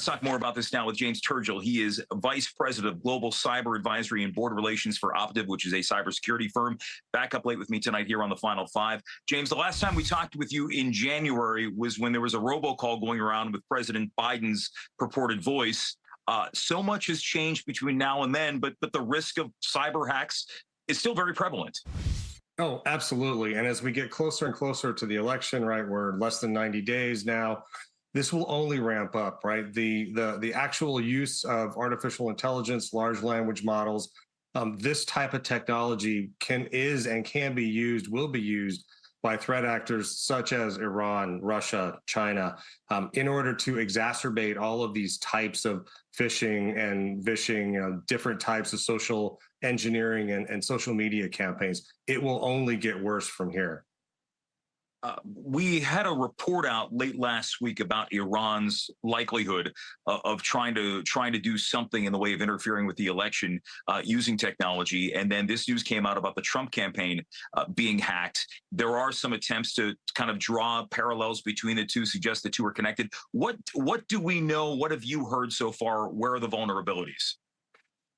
Let's talk more about this now with James Turgal. He is Vice President of Global Cyber Advisory and Board Relations for Optiv, which is a cybersecurity firm. Back up late with me tonight here on the Final Five. James, the last time we talked with you in January was when there was a robocall going around with President Biden's purported voice. So much has changed between now and then, but the risk of cyber hacks is still very prevalent. Oh, absolutely. And as we get closer and closer to the election, right, we're less than 90 days now. This will only ramp up, right? The actual use of artificial intelligence, large language models, this type of technology can be used, will be used by threat actors such as Iran, Russia, China, in order to exacerbate all of these types of phishing and vishing, different types of social engineering and social media campaigns. It will only get worse from here. We had a report out late last week about Iran's likelihood of trying to do something in the way of interfering with the election using technology. And then this news came out about the Trump campaign being hacked. There are some attempts to kind of draw parallels between the two, suggest the two are connected. What do we know? What have you heard so far? Where are the vulnerabilities?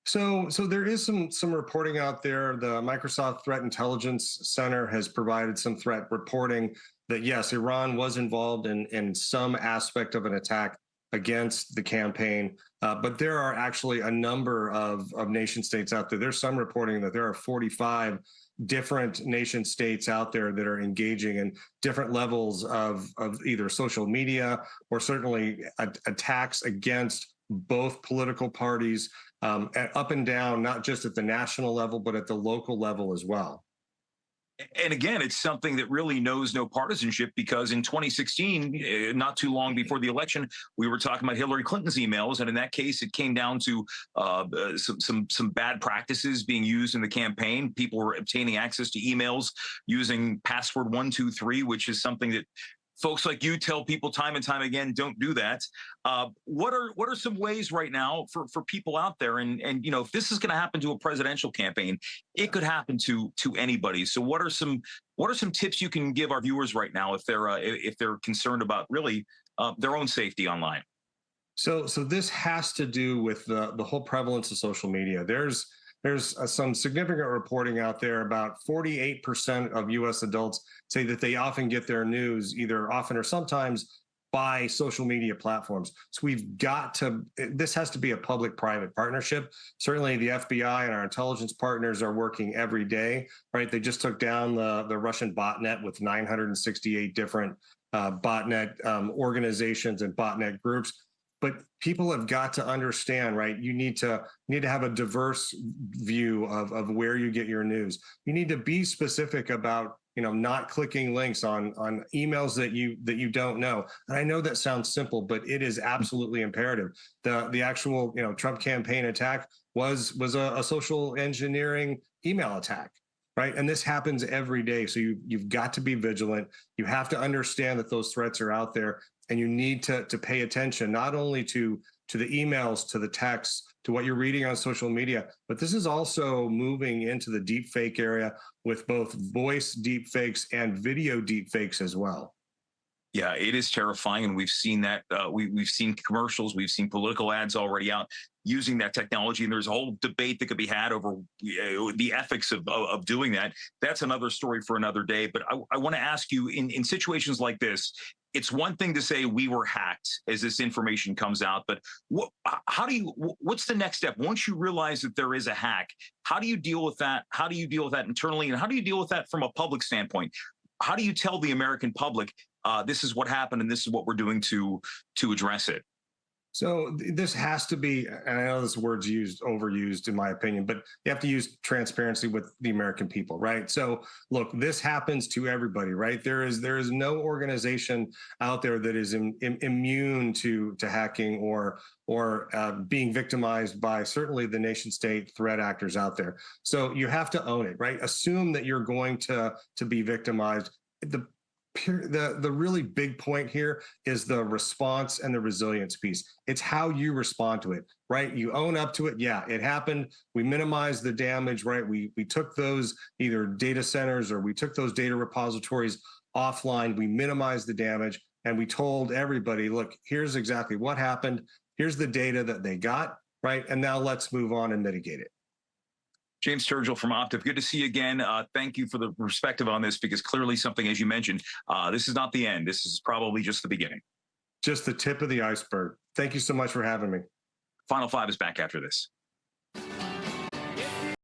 So there is some reporting out there. The Microsoft Threat Intelligence Center has provided some threat reporting that, yes, Iran was involved in some aspect of an attack against the campaign. But there are actually a number of nation states out there. There's some reporting that there are 45 different nation states out there that are engaging in different levels of either social media or certainly attacks against both political parties, up and down, not just at the national level, but at the local level as well. And again, it's something that really knows no partisanship, because in 2016, not too long before the election, we were talking about Hillary Clinton's emails. And in that case, it came down to some bad practices being used in the campaign. People were obtaining access to emails using password 123, which is something that folks like you tell people time and time again, don't do that. What are some ways right now for people out there? And if this is going to happen to a presidential campaign, it could happen to anybody. So what are some tips you can give our viewers right now if they're concerned about really their own safety online? So this has to do with the whole prevalence of social media. There's some significant reporting out there. About 48% of U.S. adults say that they often get their news, either often or sometimes, by social media platforms. So this has to be a public-private partnership. Certainly the FBI and our intelligence partners are working every day, right? They just took down the Russian botnet with 968 different botnet organizations and botnet groups. But people have got to understand, right? You need to have a diverse view of where you get your news. You need to be specific about, not clicking links on emails that you don't know. And I know that sounds simple, but it is absolutely imperative. The actual, Trump campaign attack was a social engineering email attack, right? And this happens every day. So you've got to be vigilant. You have to understand that those threats are out there. And you need to pay attention not only to the emails, to the texts, to what you're reading on social media, but this is also moving into the deep fake area with both voice deep fakes and video deep fakes as well. Yeah, it is terrifying, and we've seen that. We've seen commercials, we've seen political ads already out using that technology, and there's a whole debate that could be had over the ethics of doing that. That's another story for another day. But I want to ask you, in situations like this, it's one thing to say we were hacked as this information comes out, but what's the next step? Once you realize that there is a hack, how do you deal with that? How do you deal with that internally? And how do you deal with that from a public standpoint? How do you tell the American public, this is what happened and this is what we're doing to address it? So this has to be, and I know this word's overused in my opinion, but you have to use transparency with the American people, right? So look, this happens to everybody, right? There is no organization out there that is immune to hacking or being victimized by certainly the nation state threat actors out there. So you have to own it, right? Assume that you're going to be victimized. The really big point here is the response and the resilience piece. It's how you respond to it, right? You own up to it. Yeah, it happened. We minimized the damage, right? We took those either data centers or we took those data repositories offline. We minimized the damage and we told everybody, look, here's exactly what happened. Here's the data that they got, right? And now let's move on and mitigate it. James Turgal from Optiv, good to see you again. Thank you for the perspective on this, because clearly something, as you mentioned, this is not the end. This is probably just the beginning. Just the tip of the iceberg. Thank you so much for having me. Final Five is back after this.